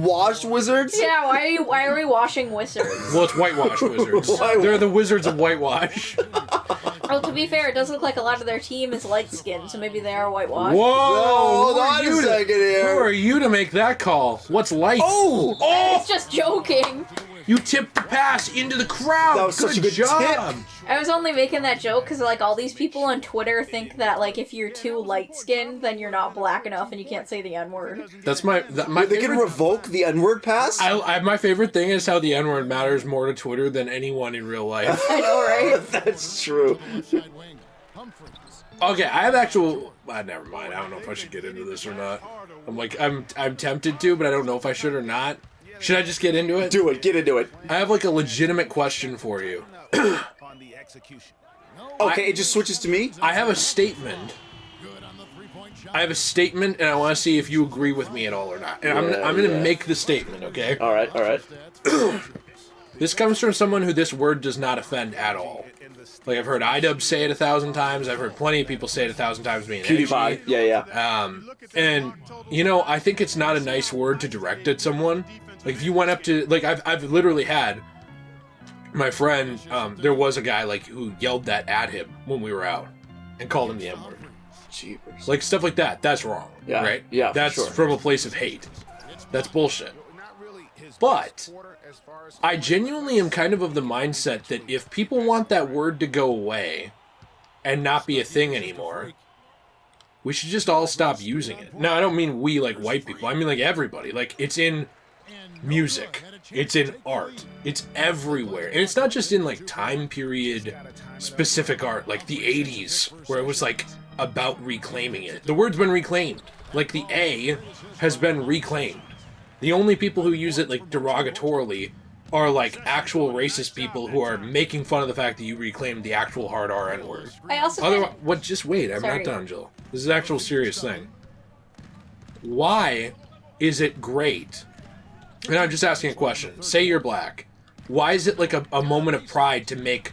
washed wizards? Yeah, why are we washing wizards? Well, it's whitewash wizards. They're the wizards of whitewash. Well, to be fair, it does look like a lot of their team is light-skinned, so maybe they are whitewashed. Whoa! Hold on a second here. Who are you to make that call? What's light? Oh! It's just joking. You tipped the pass into the crowd. That was such a good job. tip. I was only making that joke because, like, all these people on Twitter think that, like, if you're too light-skinned, then you're not black enough and you can't say the N-word. That's my They favorite. can revoke the N-word pass? My favorite thing is how the N-word matters more to Twitter than anyone in real life. I know, right? That's true. Okay, I have actual... never mind. I don't know if I should get into this or not. I'm tempted to, but I don't know if I should or not. Should I just get into it? Do it. Get into it. I have, like, a legitimate question for you. Okay, it just switches to me? I have a statement. And I want to see if you agree with me at all or not. And I'm going to make the statement, okay? All right. This comes from someone who this word does not offend at all. Like, I've heard iDub say it 1,000 times. I've heard plenty of people say it 1,000 times. Me and PewDiePie. Yeah. And, you know, I think it's not a nice word to direct at someone. Like, if you went up to... Like, I've literally had... My friend, there was a guy, like, who yelled that at him when we were out. And called him the N-word. Jeepers. Like, stuff like that. That's wrong. Yeah. Right? Yeah, That's for sure. from a place of hate. That's bullshit. But I genuinely am kind of the mindset that if people want that word to go away and not be a thing anymore, we should just all stop using it. Now, I don't mean we, like, white people. I mean, like, everybody. Like, it's in music. It's in art. It's everywhere. And it's not just in, like, time period specific art, like the 80s, where it was, like, about reclaiming it. The word's been reclaimed. Like, the A has been reclaimed. The only people who use it, like, derogatorily are, like, actual racist people who are making fun of the fact that you reclaimed the actual hard RN word. I also... Otherwise, what? Just wait. I'm Sorry. not done, Jill. This is an actual serious thing. Why is it great? And I'm just asking a question. Say you're black. Why is it, like, a moment of pride to make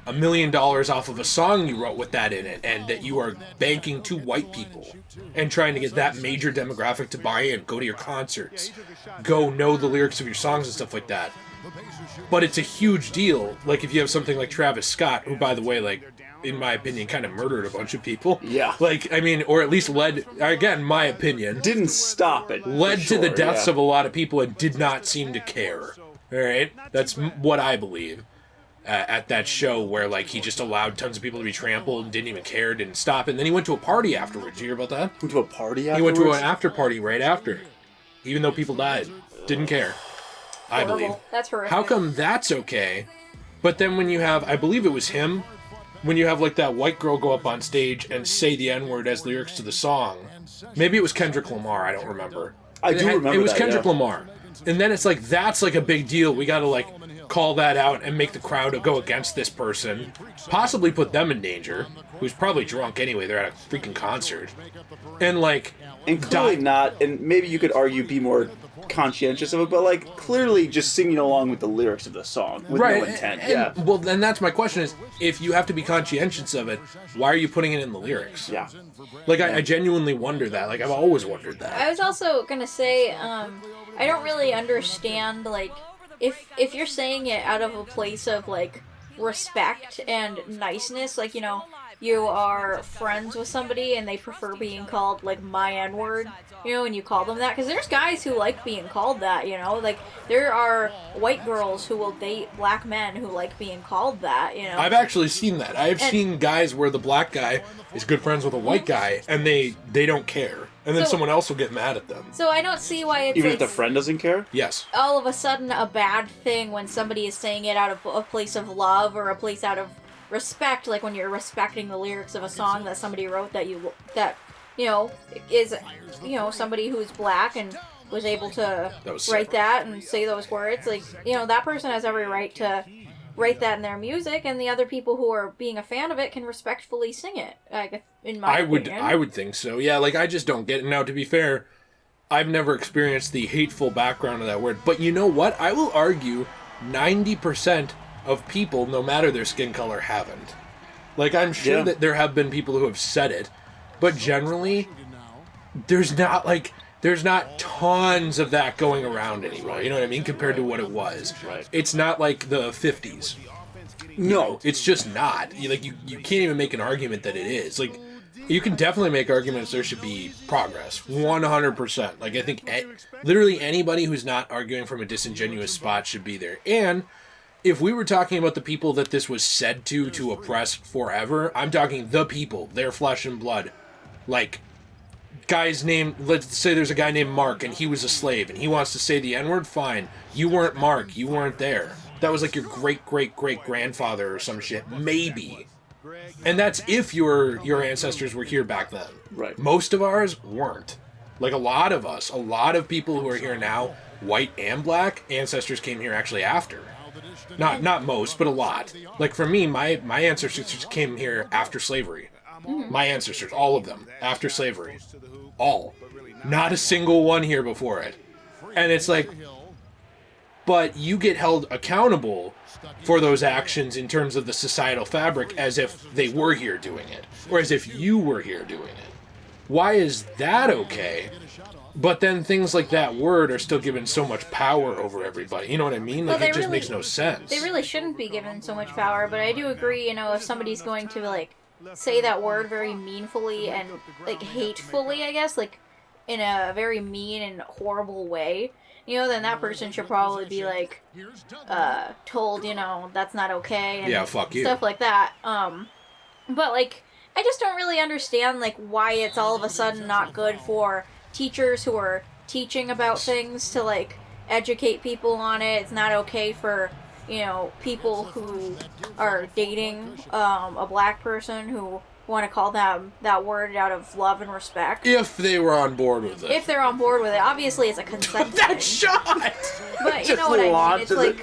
$1 million off of a song you wrote with that in it, and that you are banking to white people and trying to get that major demographic to buy in, go to your concerts, go know the lyrics of your songs and stuff like that? But it's a huge deal, like, if you have something like Travis Scott, who, by the way, like, in my opinion, kind of murdered a bunch of people. Yeah. Like, I mean, or at least led, again, my opinion, Didn't stop it. led for to the sure, deaths yeah. of a lot of people and did not seem to care. All right? That's what I believe. At that show where, like, he just allowed tons of people to be trampled and didn't even care, didn't stop. And then he went to a party afterwards. Did you hear about that? Went to a party afterwards? He went to an after party right after. Even though people died. Didn't care. I Horrible. believe. That's horrific. How come that's okay? But then when you have, I believe it was him, when you have, like, that white girl go up on stage and say the N-word as lyrics to the song. Maybe it was Kendrick Lamar, I don't remember. I do remember It was that, Kendrick yeah. Lamar. And then it's like, that's like a big deal. We gotta, like, call that out and make the crowd go against this person. Possibly put them in danger. Who's probably drunk anyway. They're at a freaking concert. And, like... And clearly not, and maybe you could argue be more conscientious of it, but, like, clearly just singing along with the lyrics of the song with no intent. Yeah. Well, then that's my question is, if you have to be conscientious of it, why are you putting it in the lyrics? Yeah. Like, I genuinely wonder that. Like, I've always wondered that. I was also gonna say, I don't really understand, like, if you're saying it out of a place of, like, respect and niceness, like, you know, you are friends with somebody and they prefer being called, like, my N-word, you know, and you call them that, because there's guys who like being called that, you know, like, there are white girls who will date black men who like being called that, you know. I've actually seen that. I've seen guys where the black guy is good friends with a white guy and they don't care. And then So- someone else will get mad at them. So I don't see why it's Even like, if the friend doesn't care? Yes. all of a sudden a bad thing when somebody is saying it out of a place of love or a place out of respect, like when you're respecting the lyrics of a song that somebody wrote that you know is, you know, somebody who's black and was able to write that and say those words, like, you know, that person has every right to write that in their music, and the other people who are being a fan of it can respectfully sing it, like, in my opinion. I would think so. Yeah, like, I just don't get it. Now, to be fair, I've never experienced the hateful background of that word. But you know what? I will argue 90% of people, no matter their skin color, haven't. Like, I'm sure that there have been people who have said it, but generally, there's not, like, there's not tons of that going around anymore. You know what I mean? Compared to what it was. Right. It's not like the 50s. No. It's just not. You can't even make an argument that it is. Like, you can definitely make arguments there should be progress. 100%. Like, I think literally anybody who's not arguing from a disingenuous spot should be there. And if we were talking about the people that this was said to oppress forever, I'm talking the people, their flesh and blood. Like, guy's name, let's say there's a guy named Mark and he was a slave and he wants to say the N-word, fine. You weren't Mark, you weren't there. That was like your great-great-great-grandfather or some shit. Maybe. And that's if your ancestors were here back then. Right. Most of ours weren't. Like a lot of us, a lot of people who are here now, white and black, ancestors came here actually after. Not most, but a lot. Like for me, my ancestors came here after slavery. Mm-hmm. My ancestors, all of them, after slavery. All. Not a single one here before it. And it's like, but you get held accountable for those actions in terms of the societal fabric as if they were here doing it, or as if you were here doing it. Why is that okay? But then things like that word are still given so much power over everybody. You know what I mean? Like, it just makes no sense. They really shouldn't be given so much power, but I do agree, if somebody's going to, like, say that word very meanfully and, like, hatefully, I guess, like, in a very mean and horrible way, then that person should probably be, like, told, that's not okay. And yeah, fuck you. Stuff like that. But, like, I just don't really understand, like, why it's all of a sudden not good for teachers who are teaching about things to, like, educate people on it. It's not okay for, people who are dating a black person who want to call them that word out of love and respect. If they were on board with it. If they're on board with it. Obviously, it's a consent that thing. shot! But you know what I mean? It's like,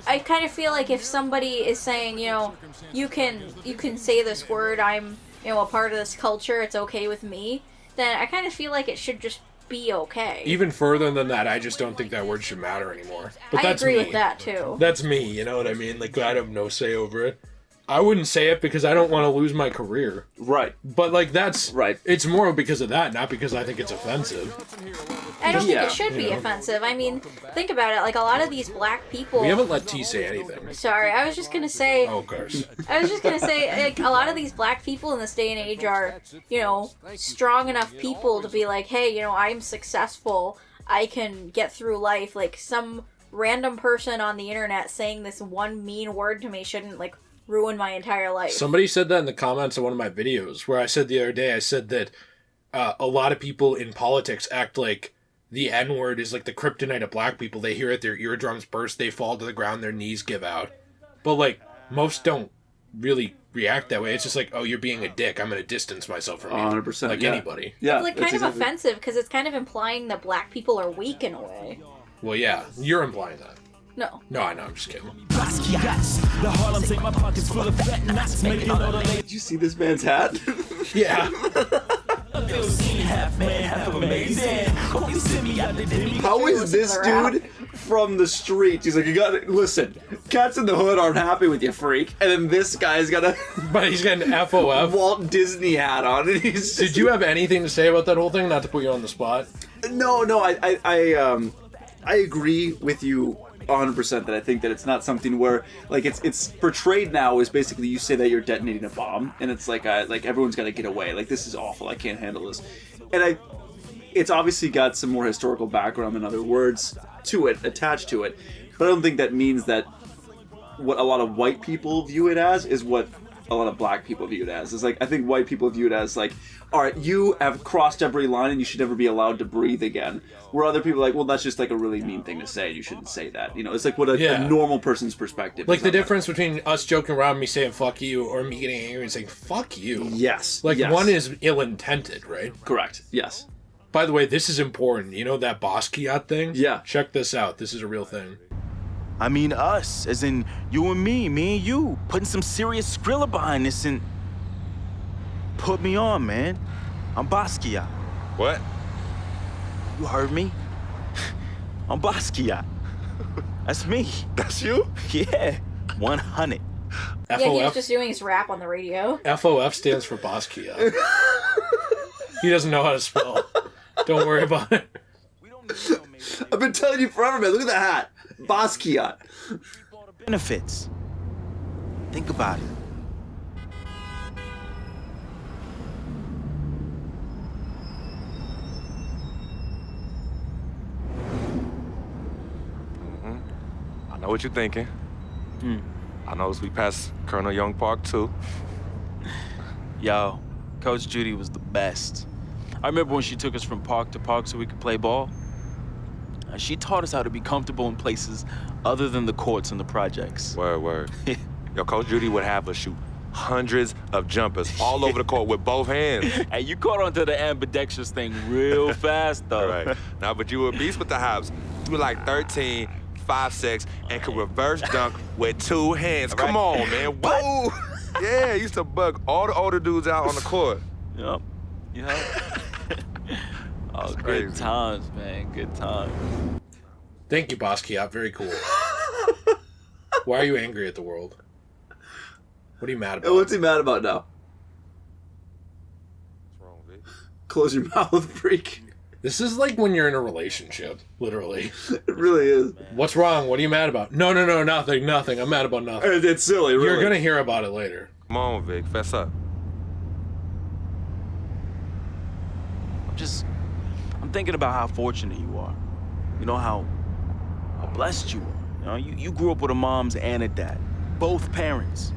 I kind of feel like if somebody is saying, you can say this word, I'm, a part of this culture, it's okay with me, then I kind of feel like it should just be okay. Even further than that, I just don't think that word should matter anymore. But I that's agree me. with that, too. That's me, you know what I mean? Like, I have no say over it. I wouldn't say it because I don't want to lose my career. Right. But, like, that's... Right. It's more because of that, not because I think it's offensive. I don't think it should be offensive. I mean, think about it. Like, a lot of these black people... We haven't let T say anything. Sorry, I was just going to say... Oh, of course. I was just going to say, like, a lot of these black people in this day and age are, strong enough people to be like, hey, I'm successful. I can get through life. Like, some random person on the internet saying this one mean word to me shouldn't, like, ruin my entire life. Somebody said that in the comments of one of my videos, where I said the other day, I said that a lot of people in politics act like the N-word is like the kryptonite of black people. They hear it, their eardrums burst, they fall to the ground, their knees give out. But, like, most don't really react that way. It's just like, oh, you're being a dick. I'm going to distance myself from you. 100%. Like anybody. Yeah. It's, like, kind of offensive, because it's kind of implying that black people are weak in a way. Well, yeah, you're implying that. No. No, I know, I'm just kidding. Did you see this man's hat? Yeah. How is this dude from the streets? He's like, listen, cats in the hood aren't happy with you, freak. And then this guy's got a But he's got an FOF. Walt Disney hat on. And he's Did you have anything to say about that whole thing? Not to put you on the spot. No, I agree with you 100% that I think that it's not something where, like, it's portrayed now as basically you say that you're detonating a bomb, and it's like everyone's got to get away. Like, this is awful. I can't handle this. And it's obviously got some more historical background than other words to it, attached to it. But I don't think that means that what a lot of white people view it as is what a lot of black people view it as. It's like, I think white people view it as like, all right, you have crossed every line and you should never be allowed to breathe again. Where other people are like, well, that's just like a really mean thing to say. You shouldn't say that. It's like what a normal person's perspective is. Like the difference between us joking around, me saying fuck you, or me getting angry and saying fuck you. Yes. Like, yes. one is ill-intended, right? Correct. Yes. By the way, this is important. You know that Basquiat thing? Yeah. Check this out. This is a real thing. I mean us, as in you and me and you, putting some serious Skrilla behind this and... Put me on, man. I'm Basquiat. What? You heard me? I'm Basquiat. That's me. That's you? Yeah, 100. Yeah, he was just doing his rap on the radio. FOF stands for Basquiat. He doesn't know how to spell. Don't worry about it. I've been telling you forever, man. Look at the hat. Basquiat. Benefits. Think about it. I know what you're thinking. I noticed we passed Colonel Young Park too. Yo, Coach Judy was the best. I remember when she took us from park to park so we could play ball. She taught us how to be comfortable in places other than the courts and the projects. Word. Yo, Coach Judy would have us shoot hundreds of jumpers all over the court with both hands. Hey, you caught onto the ambidextrous thing real fast, though. All right. Now, but you were a beast with the hops. You were like 13, 5'6", and could reverse dunk with 2 hands. Come on, man. Whoa! Yeah, used to bug all the older dudes out on the court. Yep. Oh, good crazy. times, man. Good times. Thank you, Basquiat. Very cool. Why are you angry at the world? What are you mad about? What's he mad about now? What's wrong, Vic? Close your mouth, freak. This is like when you're in a relationship, literally. It really is. What's wrong? What are you mad about? No, nothing. I'm mad about nothing. It's silly, really. You're gonna hear about it later. Come on, Vic. Fess up. I'm thinking about how fortunate you are. You know, how blessed you are. You know, you grew up with a mom's and a dad. Both parents.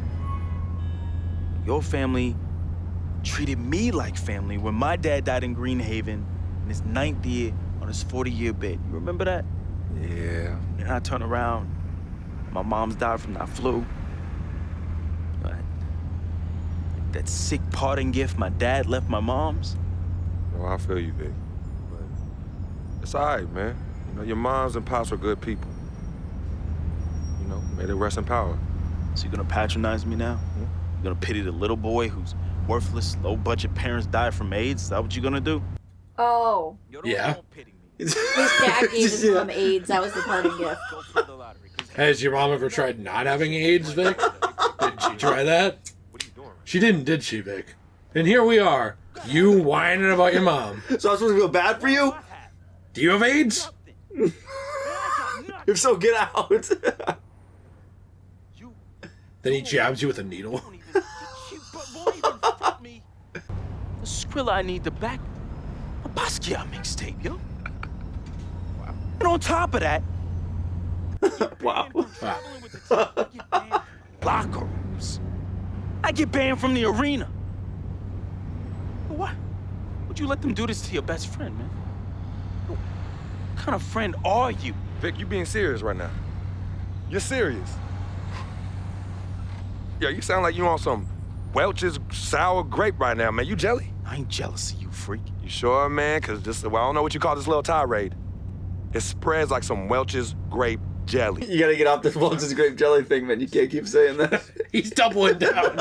Your family treated me like family when my dad died in Greenhaven in his 9th year on his 40-year bid. You remember that? Yeah. And I turn around, my mom's died from that flu. That sick parting gift my dad left my mom's. No, I feel you, Vic. But it's all right, man. You know, your moms and pops were good people. You know, may they rest in power. So you're gonna patronize me now? You're gonna pity the little boy whose worthless, low-budget parents died from AIDS? Is that what you're gonna do? Oh. Yeah. His dad gave his mom AIDS. That was the parting gift. Has your mom ever tried not having AIDS, Vic? Did she try that? What are you doing? She didn't, did she, Vic? And here we are, you whining about your mom. So I'm supposed to feel bad for you? Do you have AIDS? If so, get out. Then he jabs you with a needle. The Skrilla I need to back a Basquiat mixtape, yo. And on top of that, Wow. locker rooms. I get banned from the arena. What? Would you let them do this to your best friend, man? What kind of friend are you? Vic, you being serious right now? You're serious? Yeah, you sound like you on some Welch's sour grape right now, man. You jelly? I ain't jealous of you, freak. You sure, man? Because this, well, I don't know what you call this little tirade. It spreads like some Welch's grape jelly. You gotta get off this Welch's grape jelly thing, man. You can't keep saying that. He's doubling down.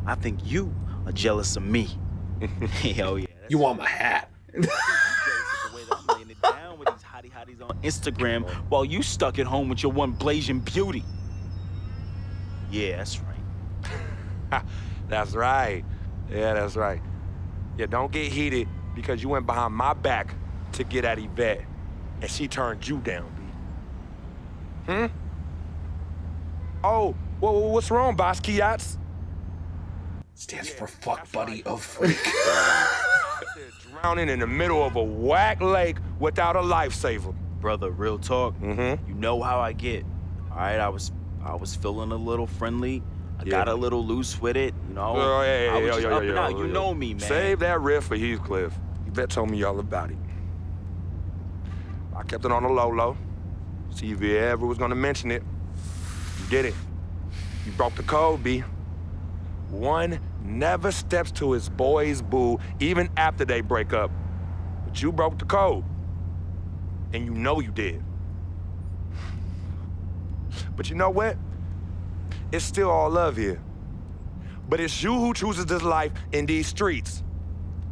I think you are jealous of me. Hell yeah. You want my hat. On Instagram while you stuck at home with your one blazing beauty. Yeah, that's right. That's right. Yeah, that's right. Yeah, don't get heated because you went behind my back to get at Yvette and she turned you down, B. Oh, what's wrong, Basquiats? Stands for fuck buddy of freak. Drowning in the middle of a whack lake without a lifesaver. Brother, real talk. Mm-hmm. You know how I get. All right, I was feeling a little friendly. I got a little loose with it, you know. I was just up and out. You know me, man. Save that riff for Heathcliff. Yvette told me all about it. I kept it on the low. See if you ever was gonna mention it. You did it. You broke the code, B. One never steps to his boy's boo, even after they break up. But you broke the code. And you know you did. But you know what? It's still all love here. But it's you who chooses this life in these streets.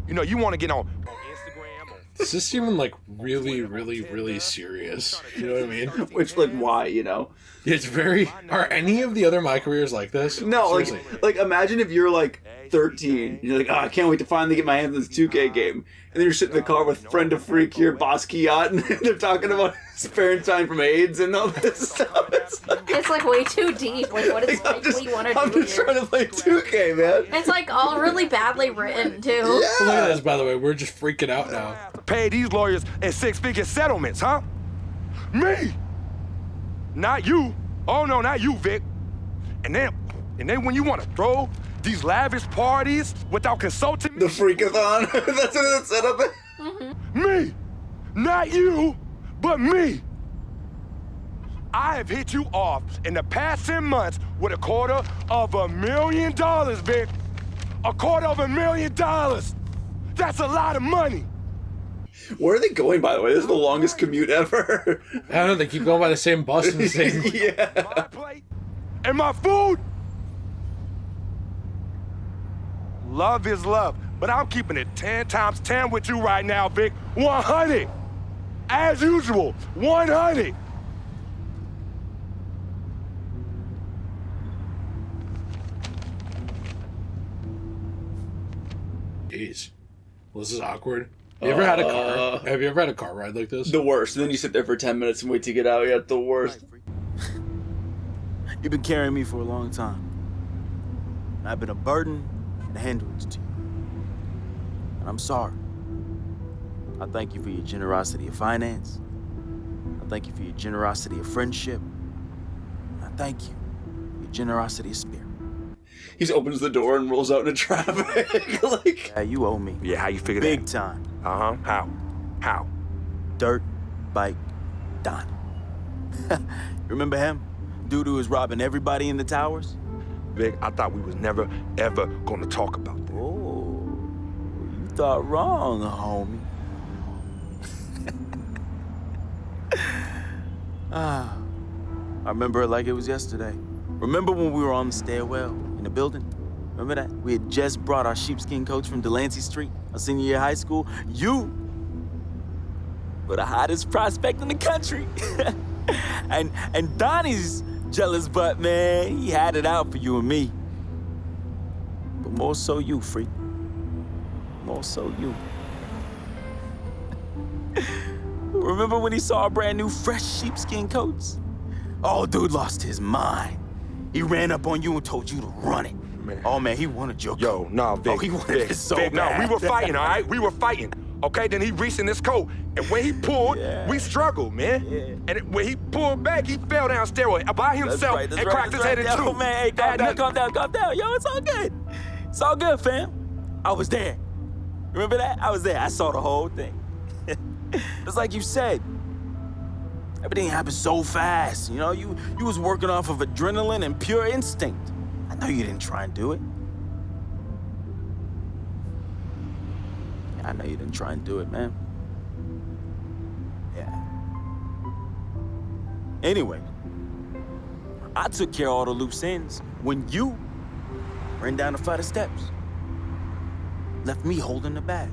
You know, you want to get on Instagram. Is this even like really serious? You know what I mean? Which, like, why, you know? It's very... Are any of the other My Careers like this? No, Seriously. like imagine if you're like 13. And you're like, oh, I can't wait to finally get my hands on this 2K game. And then you're sitting in the car with friend of Freq here, Boss Kiat, and they're talking about sparing time from AIDS and all this stuff. It's like way too deep. Like, what is I'm what you want to do I'm just here? trying to play 2K, man. It's like all really badly written too. Look at this, by the way. We're just freaking out now. Pay these lawyers in six-figure settlements, huh? Me! Not you. Oh, no, not you, Vic. And then when you want to throw these lavish parties without consulting me... The Freakathon. That's what it said up there. Me! Not you, but me! I have hit you off in the past 10 months with $250,000, Vic. $250,000! That's a lot of money! Where are they going, by the way? This is the longest commute ever. I don't know. They keep going by the same bus and the same. Yeah. My plate and my food. Love is love, but I'm keeping it 10 times 10 with you right now, Vic. 100. As usual, 100. Jeez. Well, this is awkward. Have you ever had a car? Have you ever had a car ride like this? The worst. And then you sit there for 10 minutes and wait to get out. Yeah, the worst. You've been carrying me for a long time. I've been a burden and a hindrance to you. And I'm sorry. I thank you for your generosity of finance. I thank you for your generosity of friendship. I thank you for your generosity of spirit. He just opens the door and rolls out into traffic. Like, Yeah, you owe me. Yeah, how you figure Big that? time. Uh-huh. How? Dirt Bike Donnie. Remember him? Dude who was robbing everybody in the towers? Vic, I thought we was never, ever gonna talk about that. Oh, you thought wrong, homie. I remember it like it was yesterday. Remember when we were on the stairwell in the building? Remember that? We had just brought our sheepskin coats from Delancey Street, our senior year of high school. You were the hottest prospect in the country. and Donnie's jealous butt, man, he had it out for you and me. But more so you, Freq. More so you. Remember when he saw our brand new fresh sheepskin coats? Oh, dude lost his mind. He ran up on you and told you to run it. Man. Oh, man, he wanted your Yo, coat. nah, Vic. Oh, he wanted Vic, it so Vic, bad. No, we were fighting, all right? We were fighting. Okay, then he reached in his coat, and when he pulled, Yeah. we struggled, man. Yeah. And when he pulled back, he fell down stairway by himself and cracked his head in two. Yo, man, hey, calm down. Yo, it's all good. It's all good, fam. I was there. Remember that? I was there. I saw the whole thing. It's like you said. Everything happened so fast. You know, you was working off of adrenaline and pure instinct. I know you didn't try and do it. Yeah, I know you didn't try and do it, man. Yeah. Anyway, I took care of all the loose ends when you ran down the flight of steps. Left me holding the bag.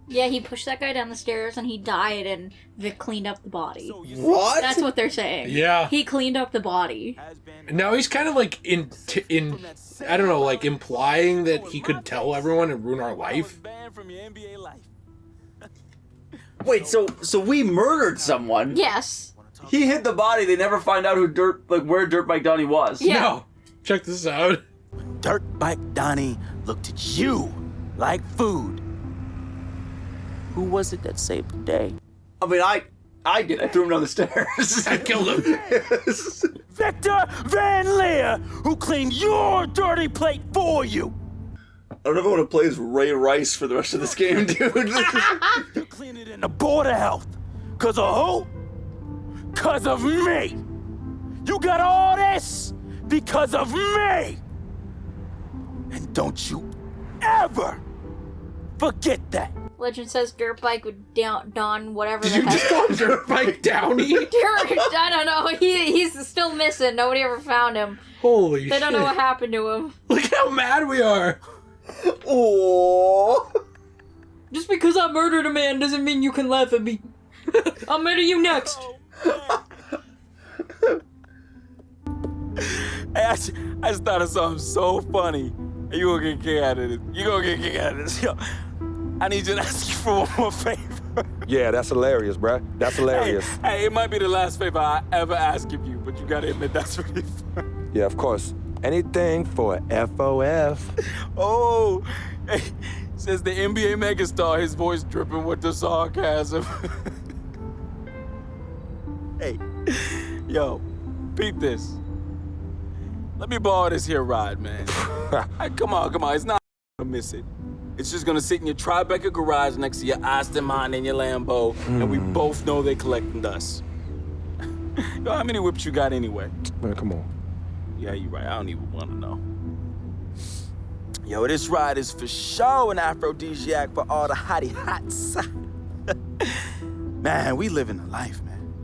Yeah, he pushed that guy down the stairs and he died, and Vic cleaned up the body. what? That's what they're saying. Yeah. He cleaned up the body. Now he's kind of like in I don't know, like implying that he could tell everyone and ruin our life. Wait, so we murdered someone. Yes. He hid the body. They never find out where Dirt Bike Donnie was. Yeah. No. Check this out. Dirt Bike Donnie looked at you like food. Who was it that saved the day? I mean, I did. I threw him down the stairs. I killed him. Victor Van Leer, who cleaned your dirty plate for you. I don't know if I want to play as Ray Rice for the rest of this game, dude. You cleaned it in the Board of Health. Cause of who? Cause of me. You got all this because of me. And don't you ever forget that. Legend says Dirt Bike would don whatever Did the you heck. just call Dirt Bike Downey? I don't know. He's still missing. Nobody ever found him. Holy shit. They don't know what happened to him. Look how mad we are. Oh. Just because I murdered a man doesn't mean you can laugh at me. I'll murder you next. Hey, I just thought of something so funny. You gonna get a kick out of this. You gonna get a kick out of this. Yo, I need you to ask you for one more favor. Yeah, that's hilarious, bruh. That's hilarious. Hey, it might be the last favor I ever ask of you, but you gotta admit that's really fun. Yeah, of course. Anything for FOF. Oh, hey, says the NBA megastar, his voice dripping with the sarcasm. Hey, yo, peep this. Let me borrow this here ride, man. Hey, come on, it's not gonna miss it. It's just gonna sit in your Tribeca garage next to your Aston Martin and your Lambo, and we both know they're collecting dust. Yo, how many whips you got anyway? Man, come on. Yeah, you're right. I don't even want to know. Yo, this ride is for sure an aphrodisiac for all the hottie hots. Man, we living the life, man.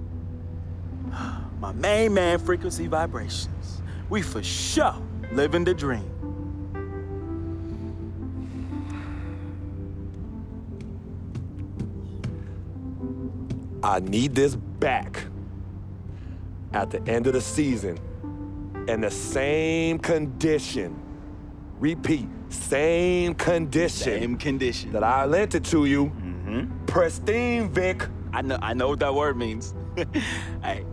My main man, Frequency Vibrations. We for sure living the dream. I need this back at the end of the season in the same condition. Repeat, same condition. Same condition. That I lent it to you. Pristine, Vic. I know what that word means. Hey,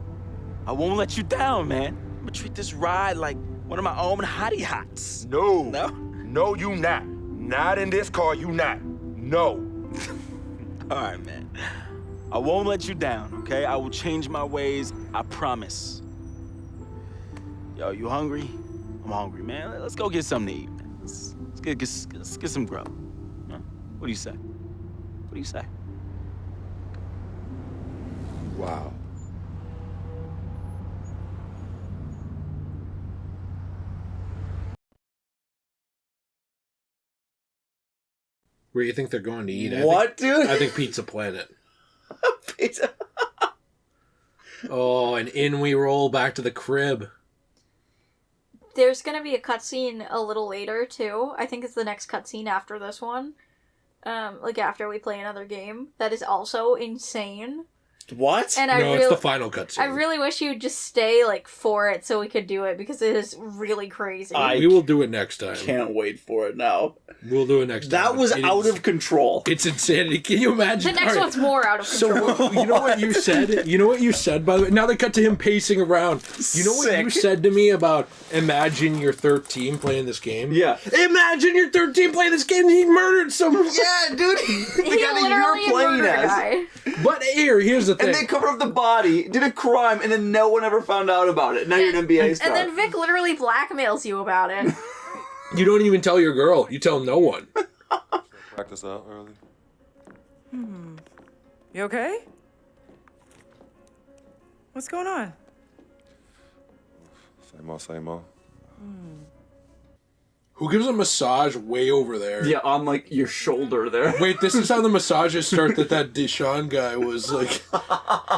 I won't let you down, man. I'm gonna treat this ride like one of my own hottie hots. No. No? No, you not. Not in this car, you not. No. All right, man. I won't let you down, okay? I will change my ways, I promise. Yo, you hungry? I'm hungry, man. Let's go get something to eat, man. Let's get some grub. Huh? What do you say? What do you say? Wow. Where do you think they're going to eat? Dude? I think Pizza Planet. Pizza. Oh, and in we roll back to the crib. There's gonna be a cutscene a little later too. I think it's the next cutscene after this one. Like after we play another game. That is also insane. What? And No, it's the final cutscene. I really wish you'd just stay like for it so we could do it because it is really crazy. We will do it next time. Can't wait for it now. We'll do it next time. That was out of control. It's insanity. Can you imagine? The next one's more out of control. So you know what you said? You know what you said, by the way? Now they cut to him pacing around. You know what you said to me about imagine you're 13 playing this game? Yeah. Imagine you're 13 playing this game and he murdered someone. Yeah, dude. The He guy that literally you're playing murdered a as. guy. But here's the thing. And they covered up the body, did a crime, and then no one ever found out about it. Now you're an NBA star. And then Vic literally blackmails you about it. You don't even tell your girl. You tell no one. Practice out early. You okay? What's going on? Same old. Who gives a massage way over there? Yeah, on like your shoulder there. Wait, this is how the massages start. That Deshaun guy was like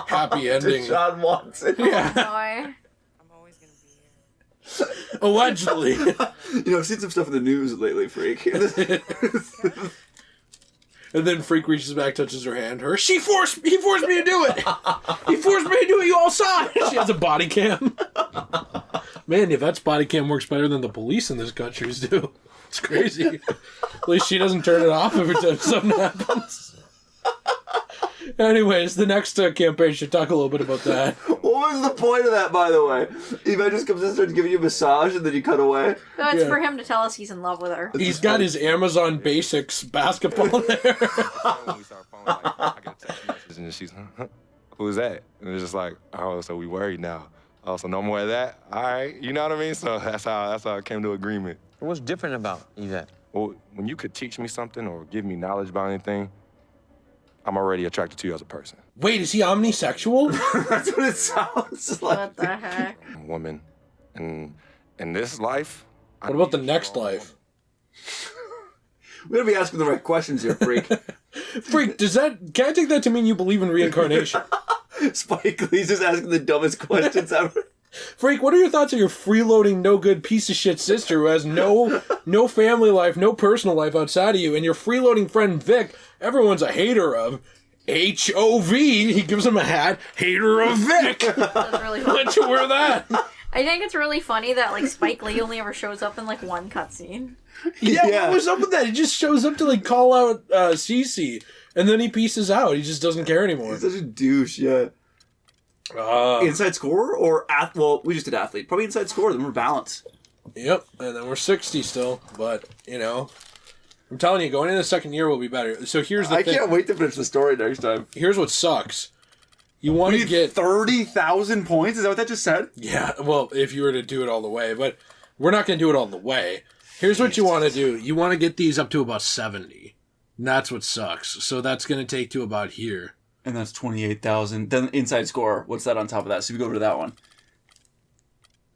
happy ending. John Watson. Yeah, Boy. I'm always gonna be here. allegedly. You know, I've seen some stuff in the news lately, Freak. And then Freak reaches back, touches her hand. He forced me to do it. He forced me to do it. You all saw it. She has a body cam. Man, if that's body cam works better than the police in this country do. It's crazy. At least she doesn't turn it off every time something happens. Anyways, the next campaign should talk a little bit about that. What was the point of that, by the way? Eva just comes in and starts giving you a massage, and then you cut away? No, it's Yeah. for him to tell us he's in love with her. He's got his Amazon Basics basketball there. When we start phone, like, I get a text message and she's, who's that? And it's just like, oh, so we worried now. Oh, so no more of that? All right, you know what I mean? So that's how I came to agreement. What's different about Yvette? Well, when you could teach me something or give me knowledge about anything, I'm already attracted to you as a person. Wait, is he omnisexual? That's what it sounds like. What the heck? A woman. And in this life... What about the next life? We gotta be asking the right questions here, Freak. Freak, can I take that to mean you believe in reincarnation? Spike Lee's just asking the dumbest questions ever. Freak, what are your thoughts on your freeloading, no good piece of shit sister who has no family life, no personal life outside of you, and your freeloading friend Vic, everyone's a hater of. HOV, he gives him a hat, hater of Vic. That's really Why don't you wear that? I think it's really funny that like Spike Lee only ever shows up in like one cutscene. Yeah, what was up with that? He just shows up to like call out Cece, and then he pieces out. He just doesn't care anymore. He's such a douche, yeah. Inside score or well, we just did athlete. Probably inside score. Then we're balanced. Yep, and then we're 60 still, but you know, I'm telling you, going into the second year will be better. So here's the thing. I can't wait to finish the story next time. Here's what sucks. You want to get 30,000 points? Is that what that just said? Yeah, well, if you were to do it all the way, but we're not going to do it all the way. Here's what you want to do. You want to get these up to about 70. And that's what sucks. So that's going to take to about here. And that's 28,000. Then inside score, what's that on top of that? So if you go over to that one.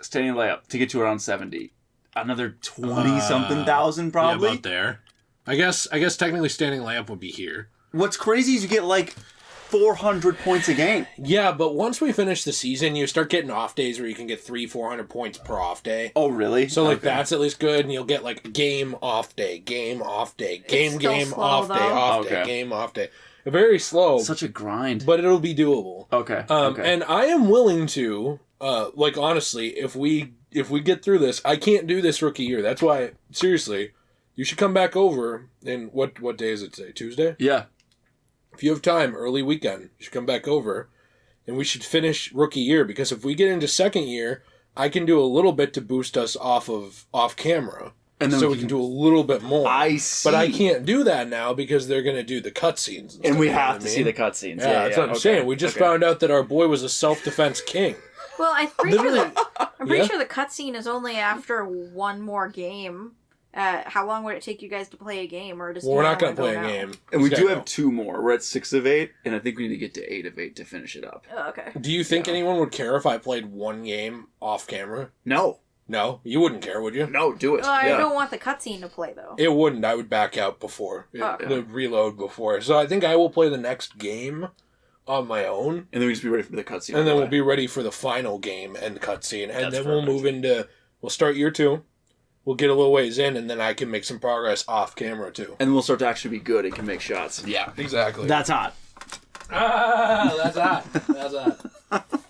Standing layup to get to around 70. Another 20-something thousand probably? Yeah, about there. I guess technically standing layup would be here. What's crazy is you get like 400 points a game. Yeah, but once we finish the season, you start getting off days where you can get 300-400 points per off day. Oh, really? So, like, that's at least good, and you'll get, like, game, off day, game, off day, game, off day, off day, game, off day. Very slow. Such a grind. But it'll be doable. Okay. And I am willing to, like, honestly, if we get through this, I can't do this rookie year. That's why, seriously, you should come back over, and what day is it today? Tuesday? Yeah. If you have time, early weekend, you should come back over, and we should finish rookie year, because if we get into second year, I can do a little bit to boost us off camera, and then so we can do a little bit more. I see. But I can't do that now because they're going to do the cutscenes. And we have to see the cutscenes. Yeah, that's what I'm saying. We just found out that our boy was a self-defense king. Well, I'm pretty sure the cutscene is only after one more game. How long would it take you guys to play a game, or we're not going to play a game. And we do have 2 more. We're at 6 of 8, and I think we need to get to 8 of 8 to finish it up. Oh, okay. Do you think anyone would care if I played one game off camera? No. No? You wouldn't care, would you? No, do it. Well, I don't want the cutscene to play, though. It wouldn't. I would back out before. Reload before. So I think I will play the next game on my own. And then we just be ready for the cutscene. And then we'll be ready for the final game and cutscene. And then we'll move into... We'll start year 2. We'll get a little ways in, and then I can make some progress off camera, too. And we'll start to actually be good and can make shots. Yeah, exactly. That's hot. That's hot. That's hot.